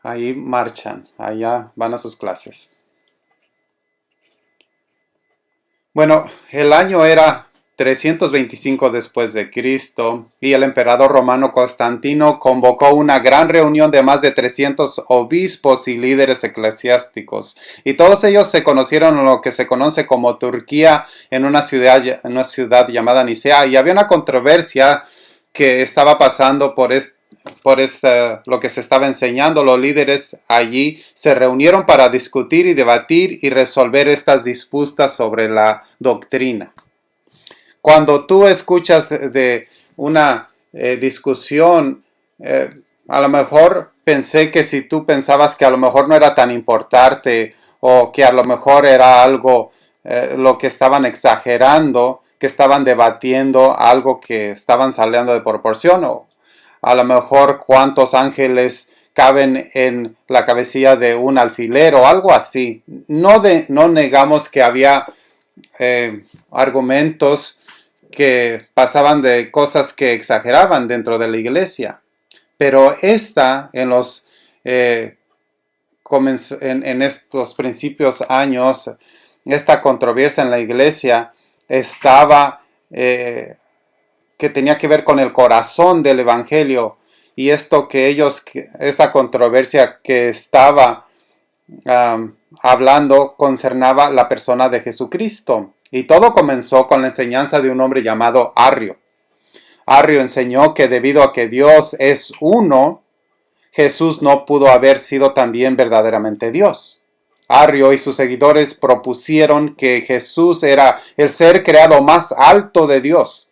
Ahí marchan, allá van a sus clases. Bueno, el año era 325 después de Cristo y el emperador romano Constantino convocó una gran reunión de más de 300 obispos y líderes eclesiásticos, y todos ellos se conocieron en lo que se conoce como Turquía, en una ciudad llamada Nicea, y había una controversia que estaba pasando lo que se estaba enseñando. Los líderes allí se reunieron para discutir y debatir y resolver estas disputas sobre la doctrina. Cuando tú escuchas de una discusión, a lo mejor pensé que si tú pensabas que a lo mejor no era tan importante o que a lo mejor era algo lo que estaban exagerando, que estaban debatiendo algo que estaban saliendo de proporción, o a lo mejor cuántos ángeles caben en la cabecilla de un alfiler o algo así. No negamos que había argumentos que pasaban de cosas que exageraban dentro de la iglesia, pero en estos principios años, esta controversia en la iglesia estaba que tenía que ver con el corazón del evangelio, y esta controversia que estaba hablando concernaba la persona de Jesucristo. Y todo comenzó con la enseñanza de un hombre llamado Arrio. Arrio enseñó que debido a que Dios es uno, Jesús no pudo haber sido también verdaderamente Dios. Arrio y sus seguidores propusieron que Jesús era el ser creado más alto de Dios.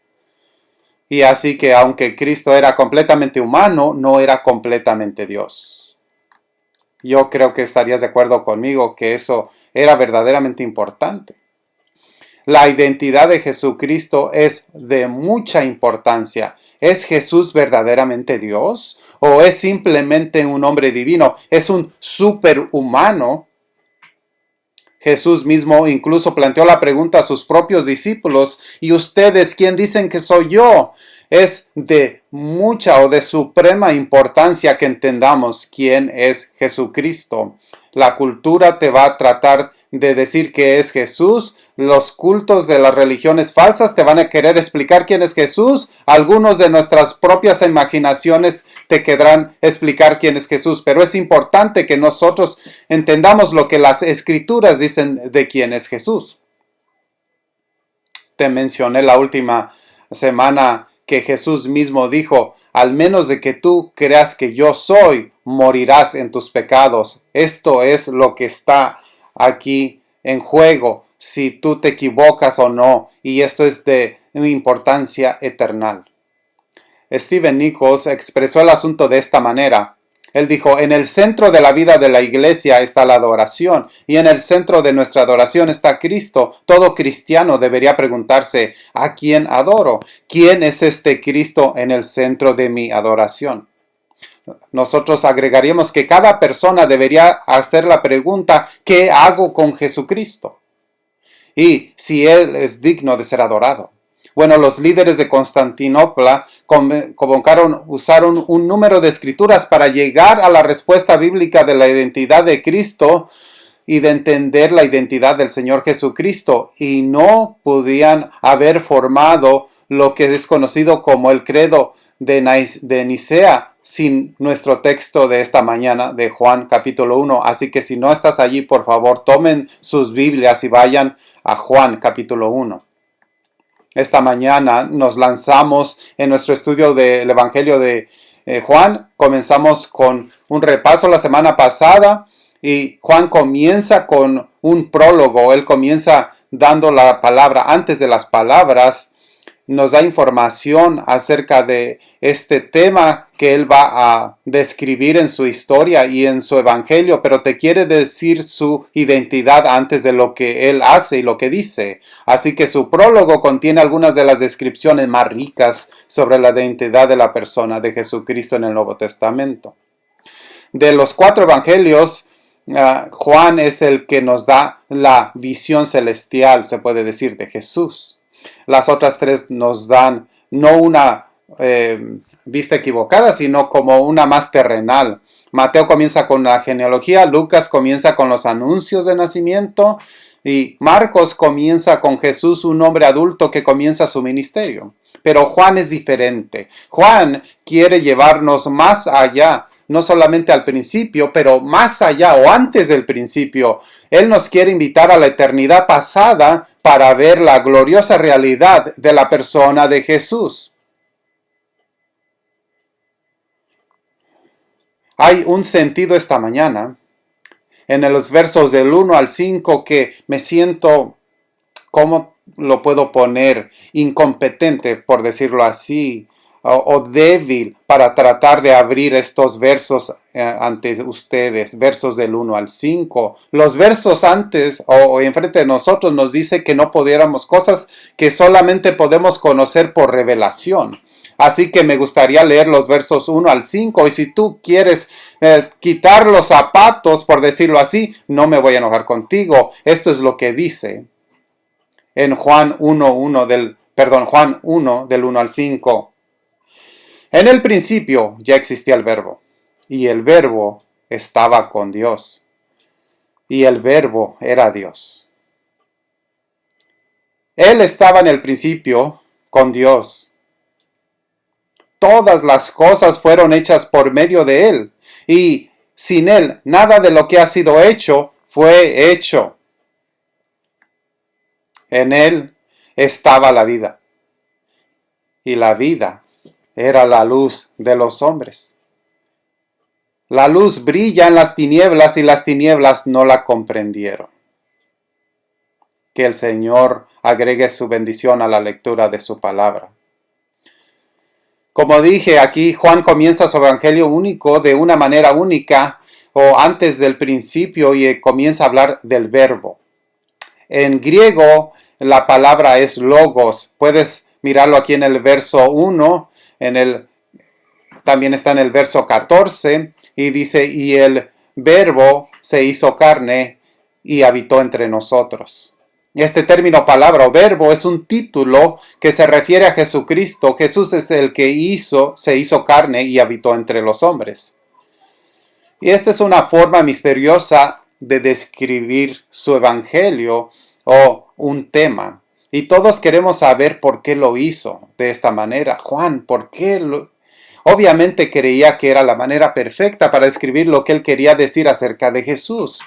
Y así que aunque Cristo era completamente humano, no era completamente Dios. Yo creo que estarías de acuerdo conmigo que eso era verdaderamente importante. La identidad de Jesucristo es de mucha importancia. ¿Es Jesús verdaderamente Dios? ¿O es simplemente un hombre divino? ¿Es un superhumano? Jesús mismo incluso planteó la pregunta a sus propios discípulos: ¿y ustedes quién dicen que soy yo? Es de mucha o de suprema importancia que entendamos quién es Jesucristo. La cultura te va a tratar de decir que es Jesús. Los cultos de las religiones falsas te van a querer explicar quién es Jesús. Algunos de nuestras propias imaginaciones te querrán explicar quién es Jesús. Pero es importante que nosotros entendamos lo que las escrituras dicen de quién es Jesús. Te mencioné la última semana que Jesús mismo dijo: al menos de que tú creas que yo soy, morirás en tus pecados. Esto es lo que está aquí en juego, si tú te equivocas o no, y esto es de importancia eterna. Stephen Nichols expresó el asunto de esta manera. Él dijo: en el centro de la vida de la iglesia está la adoración, y en el centro de nuestra adoración está Cristo. Todo cristiano debería preguntarse: ¿a quién adoro? ¿Quién es este Cristo en el centro de mi adoración? Nosotros agregaríamos que cada persona debería hacer la pregunta: ¿qué hago con Jesucristo? Y si Él es digno de ser adorado. Bueno, los líderes de Constantinopla usaron un número de escrituras para llegar a la respuesta bíblica de la identidad de Cristo y de entender la identidad del Señor Jesucristo, y no podían haber formado lo que es conocido como el credo de Nicea sin nuestro texto de esta mañana de Juan capítulo 1. Así que si no estás allí, por favor, tomen sus Biblias y vayan a Juan capítulo 1. Esta mañana nos lanzamos en nuestro estudio del Evangelio de Juan. Comenzamos con un repaso la semana pasada y Juan comienza con un prólogo. Él comienza dando la palabra. Antes de las palabras, nos da información acerca de este tema que él va a describir en su historia y en su evangelio, pero te quiere decir su identidad antes de lo que él hace y lo que dice. Así que su prólogo contiene algunas de las descripciones más ricas sobre la identidad de la persona de Jesucristo en el Nuevo Testamento. De los 4 evangelios, Juan es el que nos da la visión celestial, se puede decir, de Jesús. Las otras 3 nos dan no una vista equivocada, sino como una más terrenal. Mateo comienza con la genealogía, Lucas comienza con los anuncios de nacimiento y Marcos comienza con Jesús, un hombre adulto que comienza su ministerio. Pero Juan es diferente. Juan quiere llevarnos más allá, no solamente al principio, pero más allá o antes del principio. Él nos quiere invitar a la eternidad pasada para ver la gloriosa realidad de la persona de Jesús. Hay un sentido esta mañana en los versos del 1 al 5 que me siento, ¿cómo lo puedo poner? Incompetente, por decirlo así, o débil para tratar de abrir estos versos ante ustedes, versos del 1 al 5. Los versos antes o enfrente de nosotros nos dice que no pudiéramos, cosas que solamente podemos conocer por revelación. Así que me gustaría leer los versos 1 al 5 y si tú quieres quitar los zapatos, por decirlo así, no me voy a enojar contigo. Esto es lo que dice en Juan 1 del 1 al 5. En el principio ya existía el Verbo, y el Verbo estaba con Dios, y el Verbo era Dios. Él estaba en el principio con Dios. Todas las cosas fueron hechas por medio de Él, y sin Él nada de lo que ha sido hecho fue hecho. En Él estaba la vida, y la vida era la luz de los hombres. La luz brilla en las tinieblas y las tinieblas no la comprendieron. Que el Señor agregue su bendición a la lectura de su palabra. Como dije, aquí Juan comienza su evangelio único de una manera única o antes del principio y comienza a hablar del verbo. En griego la palabra es logos. Puedes mirarlo aquí en el verso 1. También está en el verso 14 y dice, y el verbo se hizo carne y habitó entre nosotros. Este término palabra o verbo es un título que se refiere a Jesucristo. Jesús es el que se hizo carne y habitó entre los hombres. Y esta es una forma misteriosa de describir su evangelio o un tema. Y todos queremos saber por qué lo hizo de esta manera. Juan, ¿por qué lo...? Obviamente creía que era la manera perfecta para describir lo que él quería decir acerca de Jesús.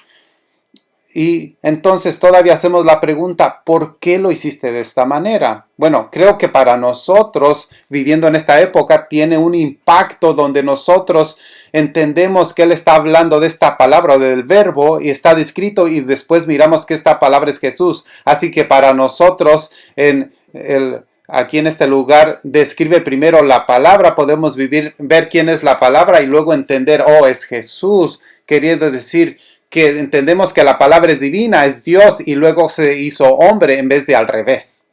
Y entonces todavía hacemos la pregunta, ¿por qué lo hiciste de esta manera? Bueno, creo que para nosotros, viviendo en esta época, tiene un impacto donde nosotros entendemos que él está hablando de esta palabra o del verbo y está descrito y después miramos que esta palabra es Jesús. Así que para nosotros, aquí en este lugar, describe primero la palabra, podemos ver quién es la palabra y luego entender, es Jesús, queriendo decir que entendemos que la palabra es divina, es Dios y luego se hizo hombre en vez de al revés.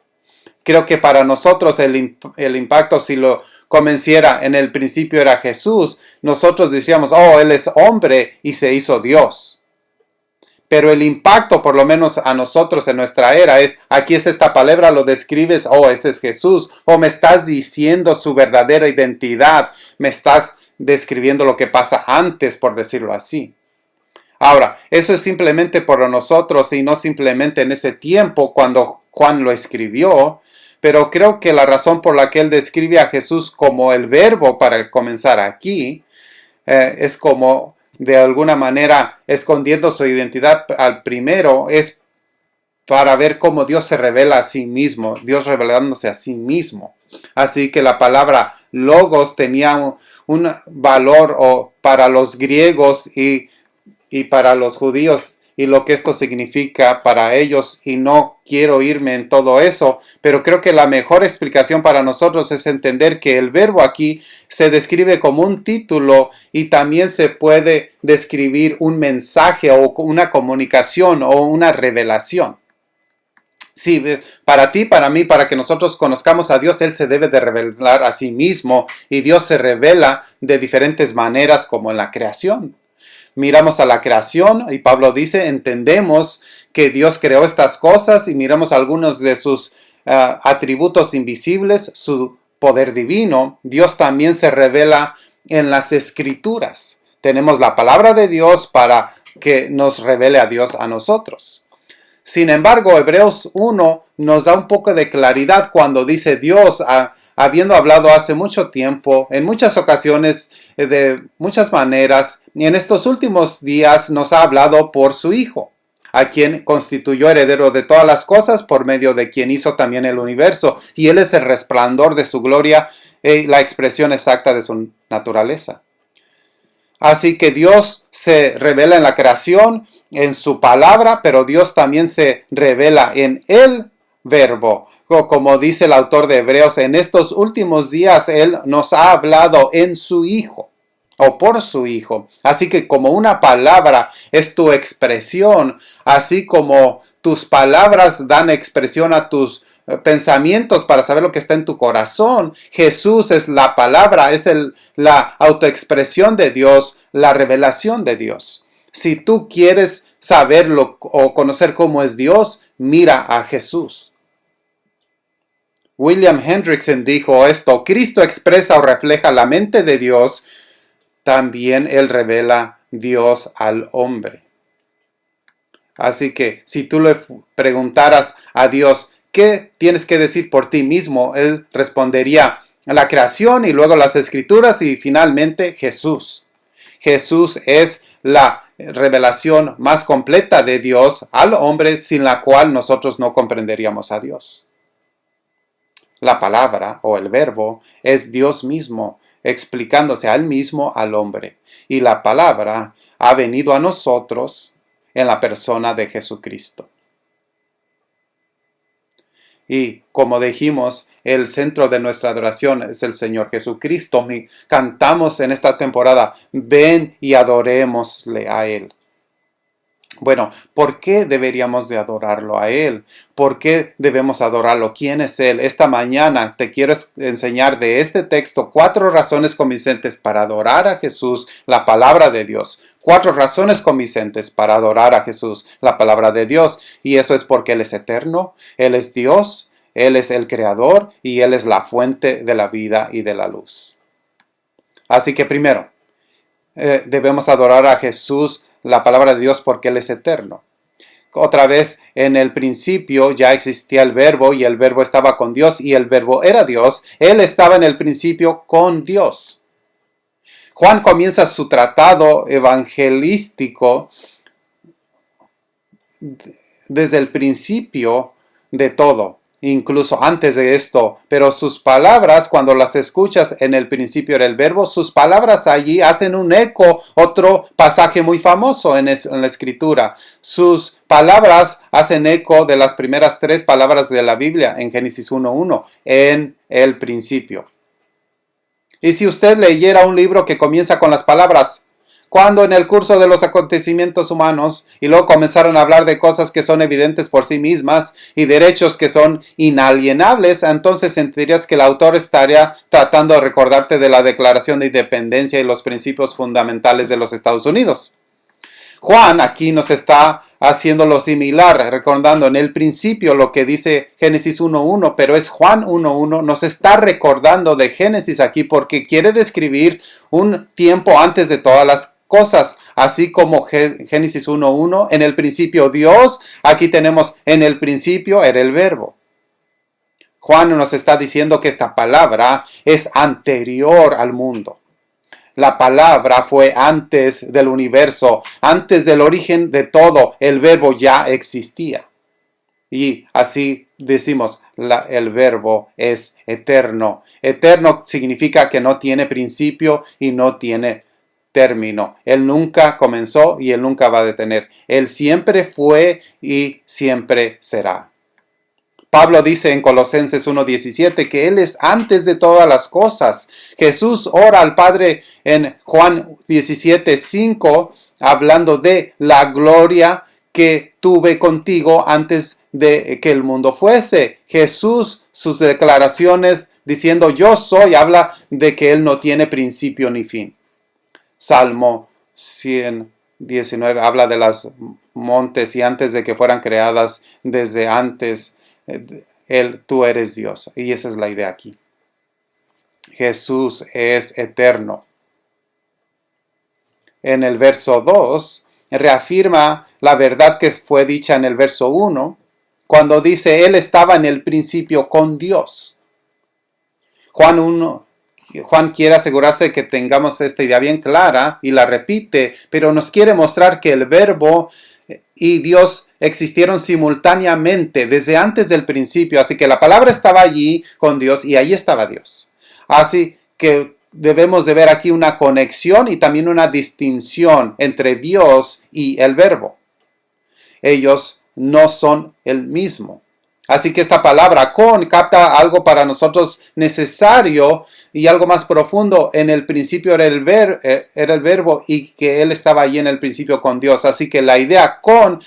Creo que para nosotros el impacto, si lo convenciera en el principio era Jesús, nosotros decíamos, Él es hombre y se hizo Dios. Pero el impacto, por lo menos a nosotros en nuestra era, es, aquí es esta palabra, lo describes, ese es Jesús, o me estás diciendo su verdadera identidad, me estás describiendo lo que pasa antes, por decirlo así. Ahora, eso es simplemente por nosotros y no simplemente en ese tiempo cuando Juan lo escribió, pero creo que la razón por la que él describe a Jesús como el verbo para comenzar aquí, es como de alguna manera escondiendo su identidad al primero, es para ver cómo Dios se revela a sí mismo, Dios revelándose a sí mismo. Así que la palabra logos tenía un valor para los griegos y para los judíos y lo que esto significa para ellos, y no quiero irme en todo eso, pero creo que la mejor explicación para nosotros es entender que el verbo aquí se describe como un título y también se puede describir un mensaje o una comunicación o una revelación. Sí, para ti, para mí, para que nosotros conozcamos a Dios, Él se debe de revelar a sí mismo y Dios se revela de diferentes maneras como en la creación. Miramos a la creación y Pablo dice, entendemos que Dios creó estas cosas y miramos algunos de sus atributos invisibles, su poder divino, Dios también se revela en las Escrituras. Tenemos la palabra de Dios para que nos revele a Dios a nosotros. Sin embargo, Hebreos 1 nos da un poco de claridad cuando dice Dios, habiendo hablado hace mucho tiempo, en muchas ocasiones, de muchas maneras, y en estos últimos días nos ha hablado por su Hijo, a quien constituyó heredero de todas las cosas, por medio de quien hizo también el universo, y Él es el resplandor de su gloria, la expresión exacta de su naturaleza. Así que Dios se revela en la creación, en su palabra, pero Dios también se revela en el Verbo. Como dice el autor de Hebreos, en estos últimos días Él nos ha hablado en su Hijo o por su Hijo. Así que como una palabra es tu expresión, así como tus palabras dan expresión a tus pensamientos para saber lo que está en tu corazón, Jesús es la palabra, es la autoexpresión de Dios, la revelación de Dios. Si tú quieres saberlo o conocer cómo es Dios, mira a Jesús. William Hendrickson dijo esto: Cristo expresa o refleja la mente de Dios, también Él revela Dios al hombre. Así que si tú le preguntaras a Dios, ¿qué tienes que decir por ti mismo? Él respondería la creación y luego las Escrituras y finalmente Jesús. Jesús es la revelación más completa de Dios al hombre, sin la cual nosotros no comprenderíamos a Dios. La palabra o el verbo es Dios mismo, explicándose a él mismo al hombre. Y la palabra ha venido a nosotros en la persona de Jesucristo. Y como dijimos, el centro de nuestra adoración es el Señor Jesucristo. Cantamos en esta temporada, ven y adorémosle a Él. Bueno, ¿por qué deberíamos de adorarlo a Él? ¿Por qué debemos adorarlo? ¿Quién es Él? Esta mañana te quiero enseñar de este texto 4 razones convincentes para adorar a Jesús, la palabra de Dios. 4 razones convincentes para adorar a Jesús, la palabra de Dios. Y eso es porque Él es eterno, Él es Dios, Él es el Creador y Él es la fuente de la vida y de la luz. Así que primero, debemos adorar a Jesús, la palabra de Dios, porque Él es eterno. Otra vez, en el principio ya existía el verbo y el verbo estaba con Dios y el verbo era Dios. Él estaba en el principio con Dios. Juan comienza su tratado evangelístico desde el principio de todo, incluso antes de esto, pero sus palabras, cuando las escuchas, en el principio era el verbo, sus palabras allí hacen un eco, otro pasaje muy famoso en la escritura. Sus palabras hacen eco de las primeras 3 palabras de la Biblia en Génesis 1:1, en el principio. Y si usted leyera un libro que comienza con las palabras, cuando en el curso de los acontecimientos humanos, y luego comenzaron a hablar de cosas que son evidentes por sí mismas y derechos que son inalienables, entonces sentirías que el autor estaría tratando de recordarte de la Declaración de Independencia y los principios fundamentales de los Estados Unidos. Juan aquí nos está haciendo lo similar, recordando en el principio lo que dice Génesis 1:1, pero es Juan 1:1, nos está recordando de Génesis aquí porque quiere describir un tiempo antes de todas las cosas, así como Génesis 1:1, en el principio Dios, aquí tenemos en el principio era el verbo. Juan nos está diciendo que esta palabra es anterior al mundo. La palabra fue antes del universo, antes del origen de todo, el verbo ya existía. Y así decimos, el verbo es eterno. Eterno significa que no tiene principio y no tiene término. Él nunca comenzó y Él nunca va a detener. Él siempre fue y siempre será. Pablo dice en Colosenses 1:17 que Él es antes de todas las cosas. Jesús ora al Padre en Juan 17:5, hablando de la gloria que tuve contigo antes de que el mundo fuese. Jesús, sus declaraciones diciendo yo soy, habla de que Él no tiene principio ni fin. Salmo 119 habla de las montes y antes de que fueran creadas, desde antes, tú eres Dios. Y esa es la idea aquí. Jesús es eterno. En el verso 2 reafirma la verdad que fue dicha en el verso 1, cuando dice, Él estaba en el principio con Dios. Juan quiere asegurarse de que tengamos esta idea bien clara y la repite, pero nos quiere mostrar que el Verbo y Dios existieron simultáneamente desde antes del principio. Así que la palabra estaba allí con Dios y ahí estaba Dios. Así que debemos de ver aquí una conexión y también una distinción entre Dios y el Verbo. Ellos no son el mismo. Así que esta palabra con capta algo para nosotros necesario y algo más profundo. En el principio era el verbo y que Él estaba allí en el principio con Dios. Así que la idea con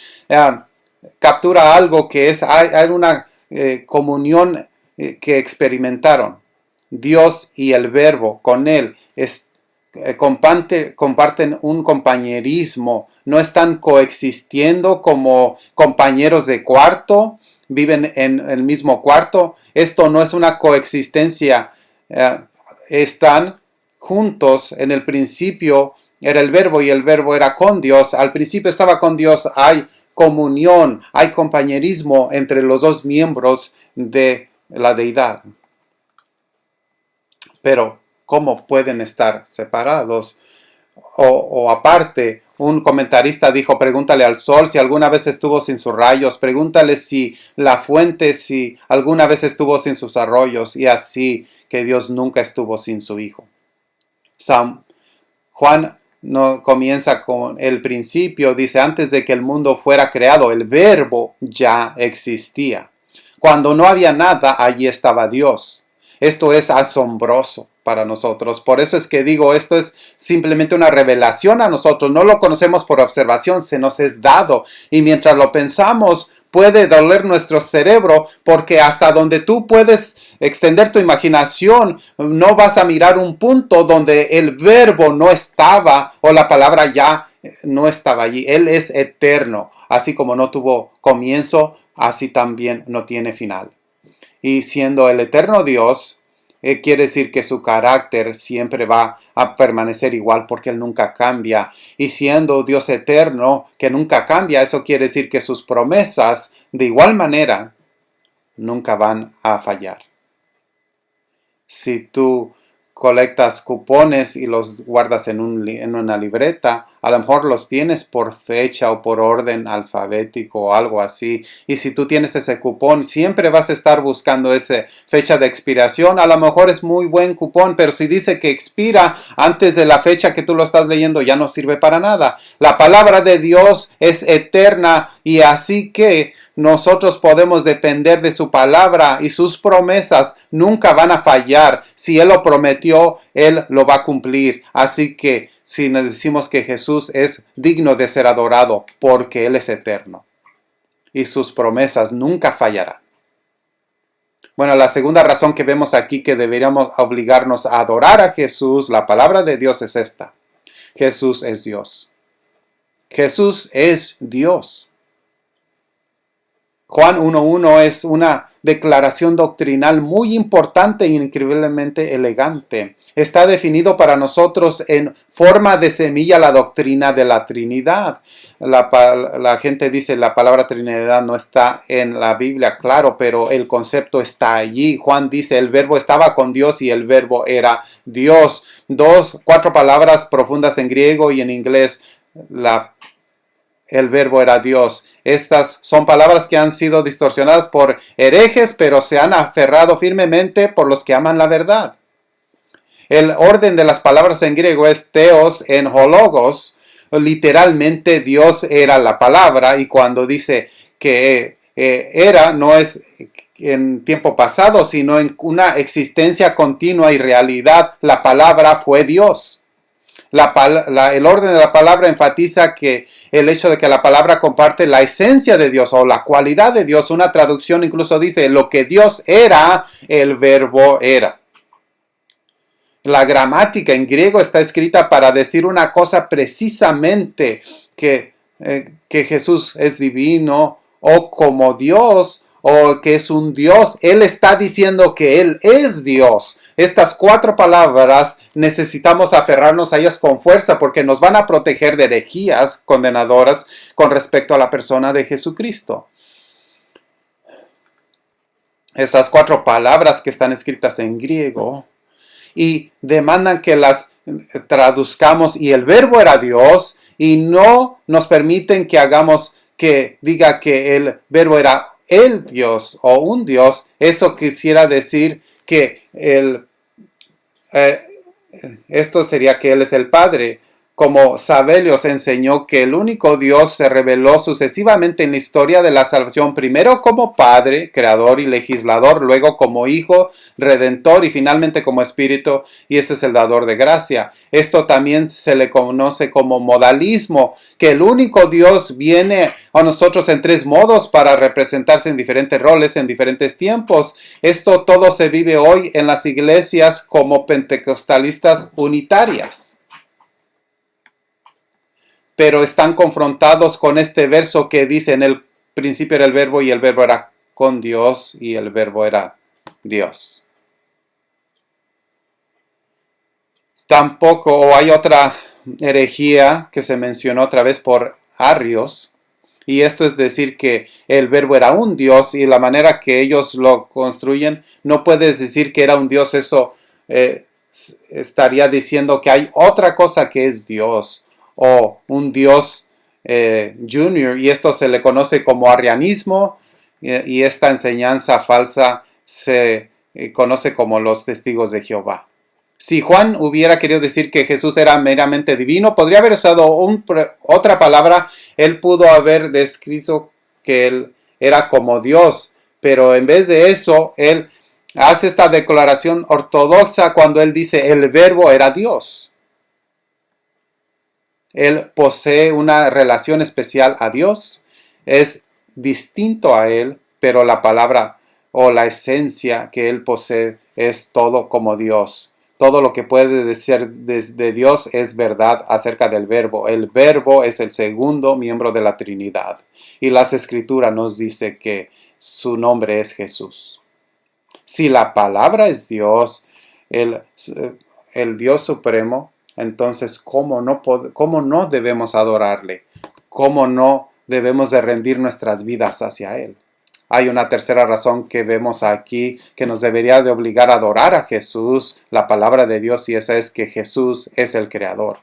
captura algo que hay una comunión que experimentaron. Dios y el verbo con Él comparten un compañerismo, no están coexistiendo como compañeros de cuarto, viven en el mismo cuarto. Esto no es una coexistencia, están juntos. En el principio era el verbo y el verbo era con Dios. Al principio estaba con Dios. Hay comunión, hay compañerismo entre los dos miembros de la deidad. Pero ¿cómo pueden estar separados o aparte? Un comentarista dijo, pregúntale al sol si alguna vez estuvo sin sus rayos, pregúntale si la fuente, si alguna vez estuvo sin sus arroyos, y así que Dios nunca estuvo sin su Hijo. Juan no comienza con el principio, dice, antes de que el mundo fuera creado, el verbo ya existía. Cuando no había nada, allí estaba Dios. Esto es asombroso para nosotros. Por eso es que digo, esto es simplemente una revelación a nosotros. No lo conocemos por observación, se nos es dado. Y mientras lo pensamos, puede doler nuestro cerebro, porque hasta donde tú puedes extender tu imaginación, no vas a mirar un punto donde el verbo no estaba o la palabra ya no estaba allí. Él es eterno. Así como no tuvo comienzo, así también no tiene final. Y siendo el eterno Dios, quiere decir que su carácter siempre va a permanecer igual porque Él nunca cambia. Y siendo Dios eterno, que nunca cambia, eso quiere decir que sus promesas, de igual manera, nunca van a fallar. Si tú colectas cupones y los guardas en una libreta, a lo mejor los tienes por fecha o por orden alfabético o algo así. Y si tú tienes ese cupón, siempre vas a estar buscando esa fecha de expiración. A lo mejor es muy buen cupón, pero si dice que expira antes de la fecha que tú lo estás leyendo, ya no sirve para nada. La palabra de Dios es eterna y así que nosotros podemos depender de su palabra y sus promesas nunca van a fallar. Si Él lo prometió, Él lo va a cumplir. Así que si nos decimos que Jesús es digno de ser adorado porque Él es eterno y sus promesas nunca fallarán. Bueno, la segunda razón que vemos aquí que deberíamos obligarnos a adorar a Jesús, la palabra de Dios es esta. Jesús es Dios. Jesús es Dios. Juan 1.1 es una declaración doctrinal muy importante e increíblemente elegante. Está definido para nosotros en forma de semilla la doctrina de la Trinidad. La gente dice la palabra Trinidad no está en la Biblia, claro, pero el concepto está allí. Juan dice el verbo estaba con Dios y el verbo era Dios. 4 palabras profundas en griego y en inglés. El verbo era Dios. Estas son palabras que han sido distorsionadas por herejes, pero se han aferrado firmemente por los que aman la verdad. El orden de las palabras en griego es theos en hologos. Literalmente Dios era la palabra, y cuando dice que era, no es en tiempo pasado, sino en una existencia continua y realidad. La palabra fue Dios. El orden de la palabra enfatiza que el hecho de que la palabra comparte la esencia de Dios o la cualidad de Dios. Una traducción incluso dice lo que Dios era, el verbo era. La gramática en griego está escrita para decir una cosa precisamente, que Jesús es divino o como Dios o que es un Dios. Él está diciendo que Él es Dios. Estas 4 palabras necesitamos aferrarnos a ellas con fuerza porque nos van a proteger de herejías condenadoras con respecto a la persona de Jesucristo. Esas 4 palabras que están escritas en griego y demandan que las traduzcamos, y el verbo era Dios, y no nos permiten que hagamos que diga que el verbo era el Dios o un Dios. Eso quisiera decir que esto sería que Él es el Padre. Como Sabelius enseñó que el único Dios se reveló sucesivamente en la historia de la salvación, primero como Padre, Creador y Legislador, luego como Hijo, Redentor y finalmente como Espíritu, y este es el dador de gracia. Esto también se le conoce como modalismo, que el único Dios viene a nosotros en 3 modos para representarse en diferentes roles, en diferentes tiempos. Esto todo se vive hoy en las iglesias como pentecostalistas unitarias. Pero están confrontados con este verso que dice: en el principio era el verbo y el verbo era con Dios y el verbo era Dios. Tampoco hay otra herejía que se mencionó otra vez por Arrios, y esto es decir que el verbo era un Dios, y la manera que ellos lo construyen, no puedes decir que era un Dios. Eso estaría diciendo que hay otra cosa que es Dios, o un Dios junior, y esto se le conoce como arrianismo, y esta enseñanza falsa se conoce como los testigos de Jehová. Si Juan hubiera querido decir que Jesús era meramente divino, podría haber usado otra palabra. Él pudo haber descrito que él era como Dios, pero en vez de eso, él hace esta declaración ortodoxa cuando él dice el verbo era Dios. Él posee una relación especial a Dios, es distinto a Él, pero la palabra o la esencia que Él posee es todo como Dios. Todo lo que puede decir de Dios es verdad acerca del verbo. El verbo es el segundo miembro de la Trinidad, y las Escrituras nos dice que su nombre es Jesús. Si la palabra es Dios, el Dios supremo, entonces, ¿cómo no debemos adorarle? ¿Cómo no debemos de rendir nuestras vidas hacia Él? Hay una tercera razón que vemos aquí que nos debería de obligar a adorar a Jesús, la palabra de Dios, y esa es que Jesús es el Creador.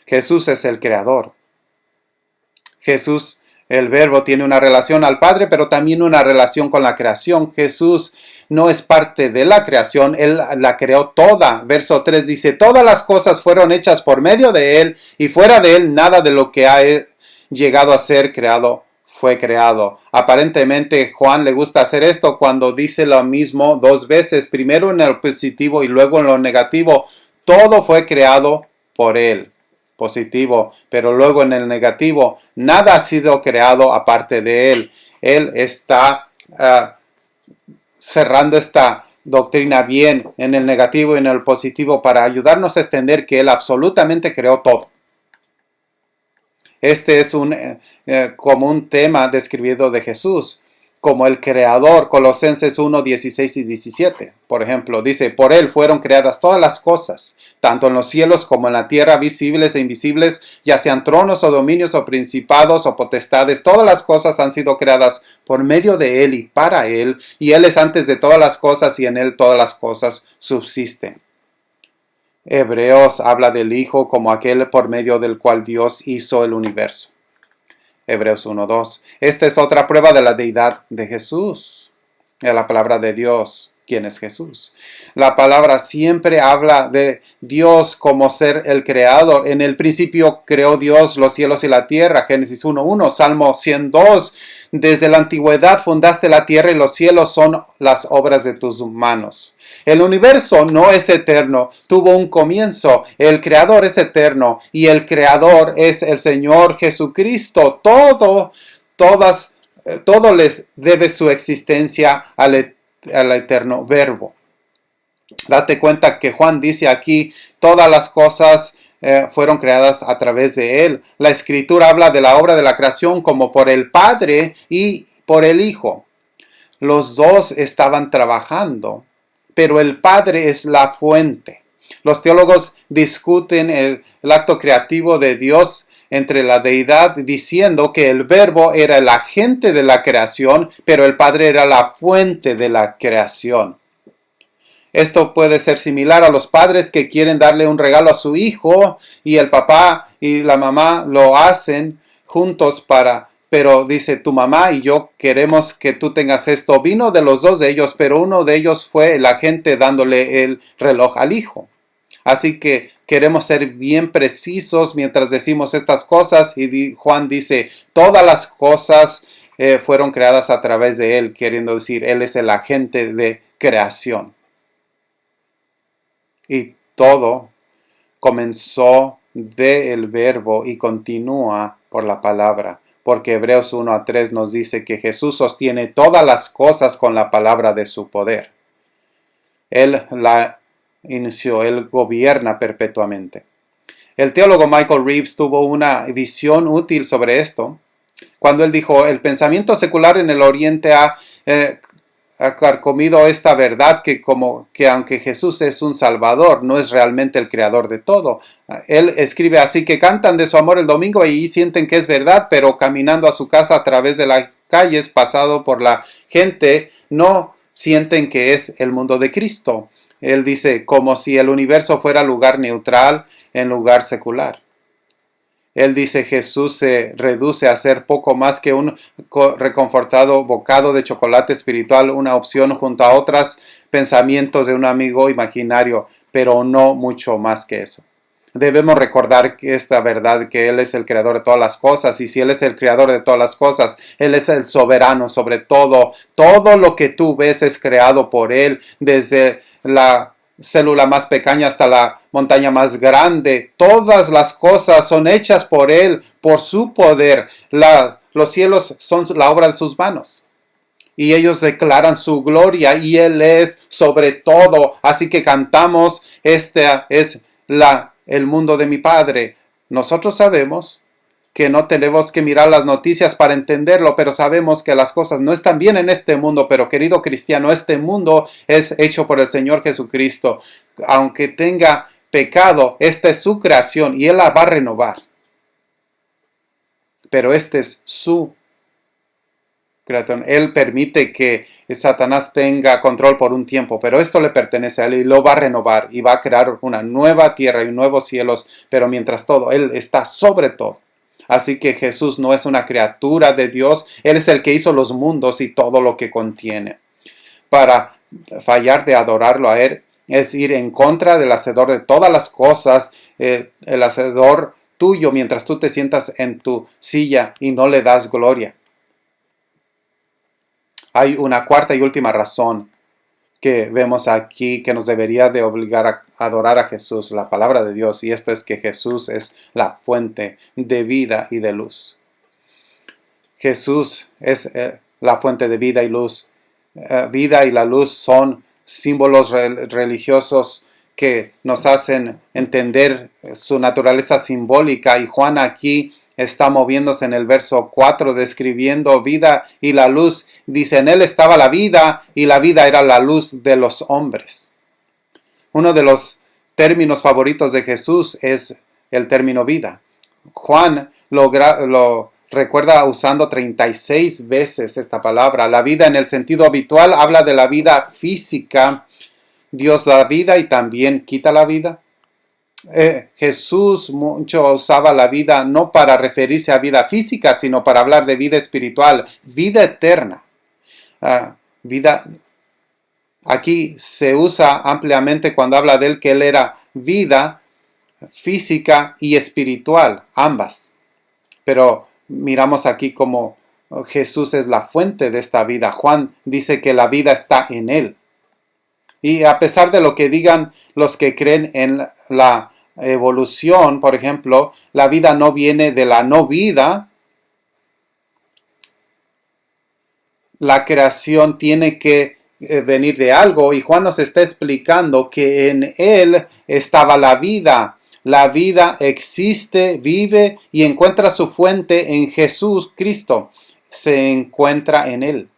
Jesús es el Creador. Jesús, el Verbo, tiene una relación al Padre, pero también una relación con la creación. Jesús no es parte de la creación, Él la creó toda. Verso 3 dice: todas las cosas fueron hechas por medio de Él, y fuera de Él nada de lo que ha llegado a ser creado fue creado. Aparentemente Juan le gusta hacer esto cuando dice lo mismo 2 veces, primero en el positivo y luego en lo negativo. Todo fue creado por Él. Positivo, pero luego en el negativo, nada ha sido creado aparte de Él. Él está cerrando esta doctrina bien en el negativo y en el positivo para ayudarnos a entender que Él absolutamente creó todo. Este es como un tema describido de Jesús como el creador. Colosenses 1, 16 y 17, por ejemplo, dice: por Él fueron creadas todas las cosas, tanto en los cielos como en la tierra, visibles e invisibles, ya sean tronos o dominios o principados o potestades. Todas las cosas han sido creadas por medio de Él y para Él, y Él es antes de todas las cosas, y en Él todas las cosas subsisten. Hebreos habla del Hijo como aquel por medio del cual Dios hizo el universo. Hebreos 1:2. Esta es otra prueba de la deidad de Jesús. Es la palabra de Dios. ¿Quién es Jesús? La palabra siempre habla de Dios como ser el creador. En el principio creó Dios los cielos y la tierra. Génesis 1:1. Salmo 102. Desde la antigüedad fundaste la tierra, y los cielos son las obras de tus manos. El universo no es eterno, tuvo un comienzo. El creador es eterno, y el creador es el Señor Jesucristo. Todo les debe su existencia al eterno Verbo. Date cuenta que Juan dice aquí: todas las cosas fueron creadas a través de Él. La Escritura habla de la obra de la creación como por el Padre y por el Hijo. Los dos estaban trabajando pero el Padre es la fuente. Los teólogos discuten el acto creativo de Dios entre la deidad, diciendo que el Verbo era el agente de la creación, pero el Padre era la fuente de la creación. Esto puede ser similar a los padres que quieren darle un regalo a su hijo y el papá y la mamá lo hacen juntos pero dice, tu mamá y yo queremos que tú tengas esto. Vino de los dos de ellos, pero uno de ellos fue el agente dándole el reloj al hijo. Así que queremos ser bien precisos mientras decimos estas cosas, y Juan dice, todas las cosas fueron creadas a través de él, queriendo decir, él es el agente de creación. Y todo comenzó del Verbo y continúa por la palabra, porque Hebreos 1:3 nos dice que Jesús sostiene todas las cosas con la palabra de su poder. Él la inició, Él gobierna perpetuamente. El teólogo Michael Reeves tuvo una visión útil sobre esto, cuando él dijo, el pensamiento secular en el Oriente ha carcomido esta verdad que aunque Jesús es un salvador, no es realmente el creador de todo. Él escribe así que cantan de su amor el domingo y sienten que es verdad, pero caminando a su casa a través de las calles, pasado por la gente, no sienten que es el mundo de Cristo. Él dice, como si el universo fuera lugar neutral en lugar secular. Él dice, Jesús se reduce a ser poco más que un reconfortado bocado de chocolate espiritual, una opción junto a otros pensamientos de un amigo imaginario, pero no mucho más que eso. Debemos recordar que esta verdad, que Él es el creador de todas las cosas, y si Él es el creador de todas las cosas, Él es el soberano sobre todo. Todo lo que tú ves es creado por Él, desde la célula más pequeña hasta la montaña más grande. Todas las cosas son hechas por Él, por su poder. Los cielos son la obra de sus manos. Y ellos declaran su gloria y Él es sobre todo. Así que cantamos, esta es el mundo de mi Padre. Nosotros sabemos que no tenemos que mirar las noticias para entenderlo, pero sabemos que las cosas no están bien en este mundo. Pero querido cristiano, este mundo es hecho por el Señor Jesucristo. Aunque tenga pecado, esta es su creación y Él la va a renovar. Pero este es su creación. Él permite que Satanás tenga control por un tiempo, pero esto le pertenece a Él y lo va a renovar y va a crear una nueva tierra y nuevos cielos. Pero mientras todo, Él está sobre todo. Así que Jesús no es una criatura de Dios, Él es el que hizo los mundos y todo lo que contiene. Para fallar de adorarlo a Él es ir en contra del hacedor de todas las cosas, el hacedor tuyo, mientras tú te sientas en tu silla y no le das gloria. Hay una cuarta y última razón que vemos aquí que nos debería de obligar a adorar a Jesús, la palabra de Dios, y esto es que Jesús es la fuente de vida y de luz. Jesús es la fuente de vida y luz. Vida y la luz son símbolos religiosos que nos hacen entender su naturaleza simbólica, y Juan aquí está moviéndose en el verso 4 describiendo vida y la luz. Dice, en Él estaba la vida y la vida era la luz de los hombres. Uno de los términos favoritos de Jesús es el término vida. Juan lo recuerda usando 36 veces esta palabra. La vida en el sentido habitual habla de la vida física. Dios da vida y también quita la vida. Jesús mucho usaba la vida no para referirse a vida física, sino para hablar de vida espiritual, vida eterna. Vida aquí se usa ampliamente cuando habla de Él, que Él era vida física y espiritual, ambas. Pero miramos aquí como Jesús es la fuente de esta vida. Juan dice que la vida está en Él. Y a pesar de lo que digan los que creen en la evolución, por ejemplo, la vida no viene de la no vida. La creación tiene que venir de algo, y Juan nos está explicando que en Él estaba la vida. La vida existe, vive y encuentra su fuente en Jesús Cristo. Se encuentra en Él.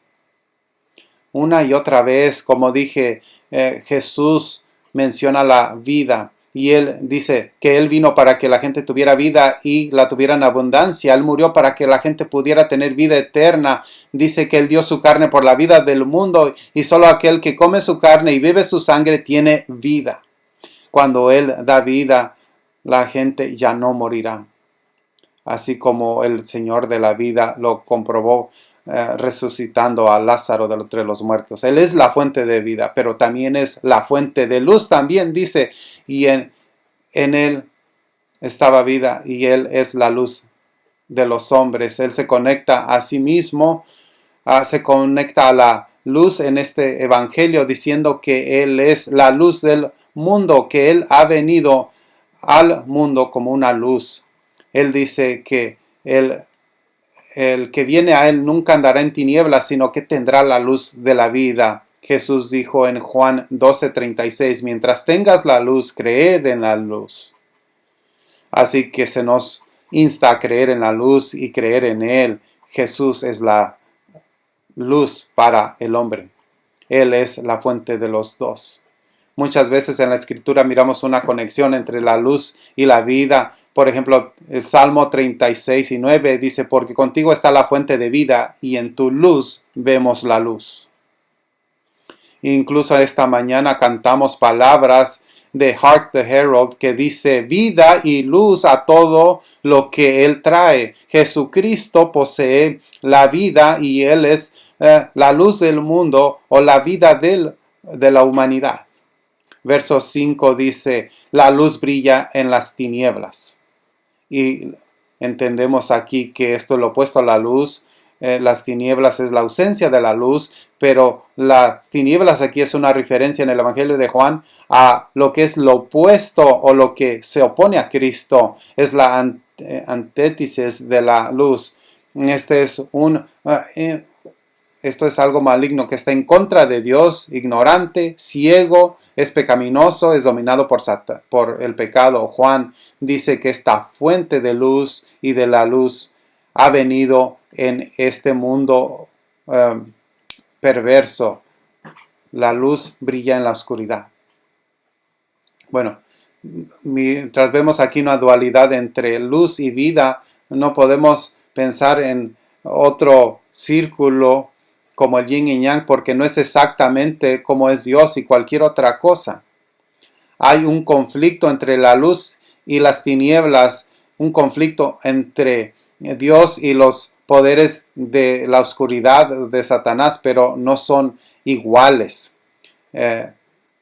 Una y otra vez, como dije, Jesús menciona la vida. Y Él dice que Él vino para que la gente tuviera vida y la tuviera en abundancia. Él murió para que la gente pudiera tener vida eterna. Dice que Él dio su carne por la vida del mundo y solo aquel que come su carne y bebe su sangre tiene vida. Cuando Él da vida, la gente ya no morirá. Así como el Señor de la vida lo comprobó resucitando a Lázaro de entre los muertos. Él es la fuente de vida, pero también es la fuente de luz. También dice, y en Él estaba vida y Él es la luz de los hombres. Él se conecta a sí mismo, se conecta a la luz en este evangelio diciendo que Él es la luz del mundo, que Él ha venido al mundo como una luz. Él dice que el que viene a Él nunca andará en tinieblas, sino que tendrá la luz de la vida. Jesús dijo en Juan 12:36, mientras tengas la luz, creed en la luz. Así que se nos insta a creer en la luz y creer en Él. Jesús es la luz para el hombre. Él es la fuente de los dos. Muchas veces en la Escritura miramos una conexión entre la luz y la vida. Por ejemplo, el Salmo 36:9 dice, porque contigo está la fuente de vida y en tu luz vemos la luz. Incluso esta mañana cantamos palabras de Hark the Herald que dice, vida y luz a todo lo que Él trae. Jesucristo posee la vida y Él es la luz del mundo o la vida de la humanidad. Verso 5 dice, la luz brilla en las tinieblas. Y entendemos aquí que esto es lo opuesto a la luz. Las tinieblas es la ausencia de la luz, pero las tinieblas aquí es una referencia en el Evangelio de Juan a lo que es lo opuesto o lo que se opone a Cristo. Es la antítesis de la luz. Esto es algo maligno que está en contra de Dios, ignorante, ciego, es pecaminoso, es dominado por el pecado. Juan dice que esta fuente de luz y de la luz ha venido en este mundo perverso. La luz brilla en la oscuridad. Bueno, mientras vemos aquí una dualidad entre luz y vida, no podemos pensar en otro círculo como el yin y yang, porque no es exactamente como es Dios y cualquier otra cosa. Hay un conflicto entre la luz y las tinieblas, un conflicto entre Dios y los poderes de la oscuridad de Satanás, pero no son iguales.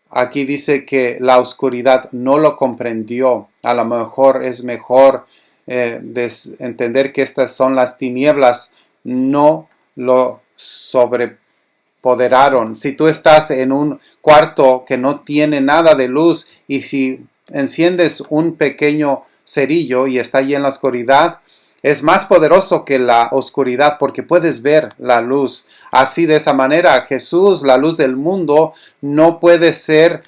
Aquí dice que la oscuridad no lo comprendió. A lo mejor es mejor entender que estas son las tinieblas, no lo sobrepoderaron. Si tú estás en un cuarto que no tiene nada de luz y si enciendes un pequeño cerillo y está allí en la oscuridad, es más poderoso que la oscuridad porque puedes ver la luz. Así de esa manera Jesús, la luz del mundo, no puede ser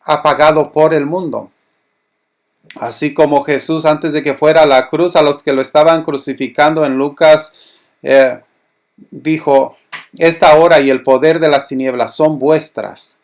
apagado por el mundo. Así como Jesús antes de que fuera a la cruz, a los que lo estaban crucificando en Lucas dijo, esta hora y el poder de las tinieblas son vuestras.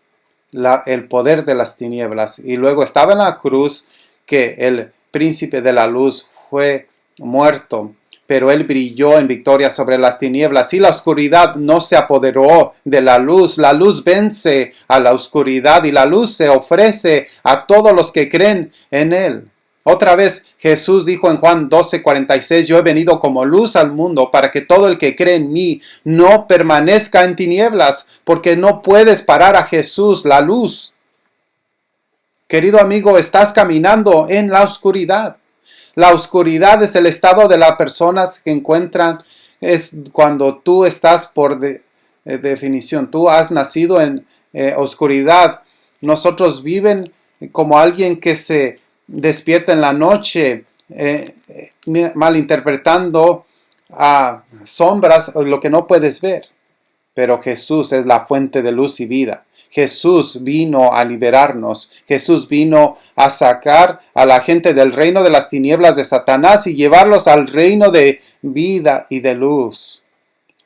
El poder de las tinieblas. Y luego estaba en la cruz que el príncipe de la luz fue muerto, pero él brilló en victoria sobre las tinieblas y la oscuridad no se apoderó de la luz. La luz vence a la oscuridad y la luz se ofrece a todos los que creen en él. Otra vez Jesús dijo en Juan 12:46, yo he venido como luz al mundo para que todo el que cree en mí no permanezca en tinieblas, porque no puedes parar a Jesús, la luz. Querido amigo, estás caminando en la oscuridad. La oscuridad es el estado de las personas que encuentran, es cuando tú estás por definición, tú has nacido en oscuridad. Nosotros viven como alguien que se despierta en la noche malinterpretando a sombras lo que no puedes ver. Pero Jesús es la fuente de luz y vida. Jesús vino a liberarnos. Jesús vino a sacar a la gente del reino de las tinieblas de Satanás y llevarlos al reino de vida y de luz.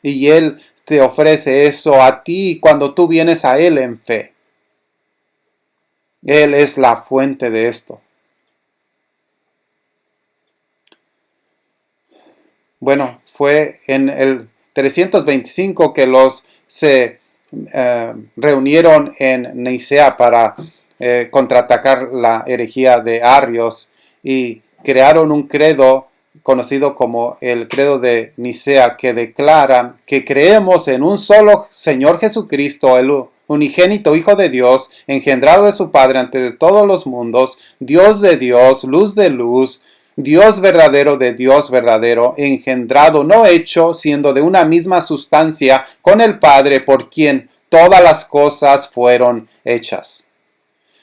y Él te ofrece eso a ti cuando tú vienes a Él en fe. Él es la fuente de esto. Bueno, fue en el 325 que los se reunieron en Nicea para contraatacar la herejía de Arios y crearon un credo conocido como el credo de Nicea, que declara que creemos en un solo Señor Jesucristo, el unigénito Hijo de Dios, engendrado de su Padre antes de todos los mundos, Dios de Dios, luz de luz, Dios verdadero de Dios verdadero, engendrado, no hecho, siendo de una misma sustancia con el Padre, por quien todas las cosas fueron hechas.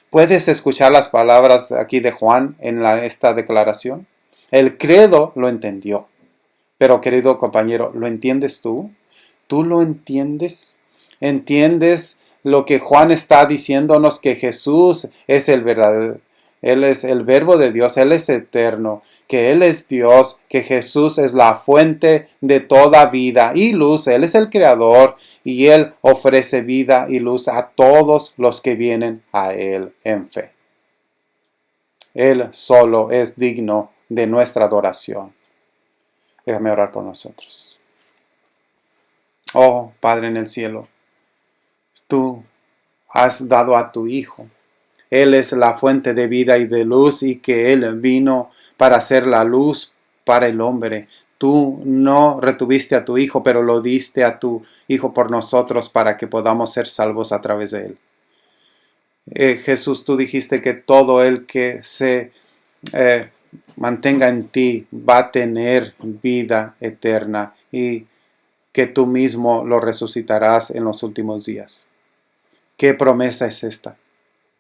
¿Puedes escuchar las palabras aquí de Juan en esta declaración? El credo lo entendió. Pero querido compañero, ¿lo entiendes tú? ¿Tú lo entiendes? ¿Entiendes lo que Juan está diciéndonos, que Jesús es el verdadero? Él es el verbo de Dios, Él es eterno, que Él es Dios, que Jesús es la fuente de toda vida y luz, Él es el creador y Él ofrece vida y luz a todos los que vienen a Él en fe. Él solo es digno de nuestra adoración. Déjame orar por nosotros. Oh, Padre en el cielo, tú has dado a tu Hijo. Él es la fuente de vida y de luz, y que Él vino para ser la luz para el hombre. Tú no retuviste a tu Hijo, pero lo diste a tu Hijo por nosotros para que podamos ser salvos a través de Él. Jesús, tú dijiste que todo el que se mantenga en ti va a tener vida eterna y que tú mismo lo resucitarás en los últimos días. ¿Qué promesa es esta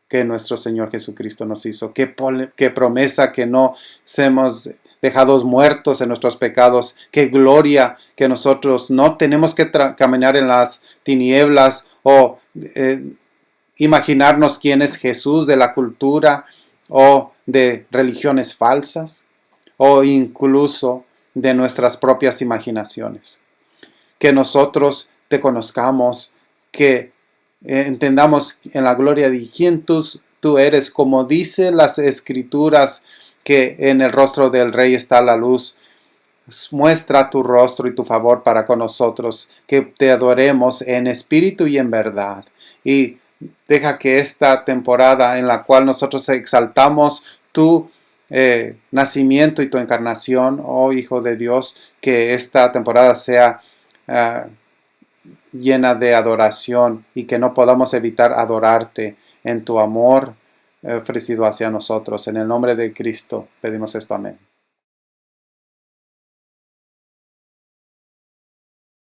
que nuestro Señor Jesucristo nos hizo? ¿Qué promesa que no seamos dejados muertos en nuestros pecados? ¡Qué gloria que nosotros no tenemos que caminar en las tinieblas o imaginarnos quién es Jesús de la cultura o de religiones falsas o incluso de nuestras propias imaginaciones? Que nosotros te conozcamos, que entendamos en la gloria de quién tú eres, como dice las Escrituras, que en el rostro del Rey está la luz. Muestra tu rostro y tu favor para con nosotros, que te adoremos en espíritu y en verdad. Y deja que esta temporada en la cual nosotros exaltamos tu nacimiento y tu encarnación, oh Hijo de Dios, que esta temporada sea llena de adoración y que no podamos evitar adorarte en tu amor ofrecido hacia nosotros. En el nombre de Cristo pedimos esto, amén.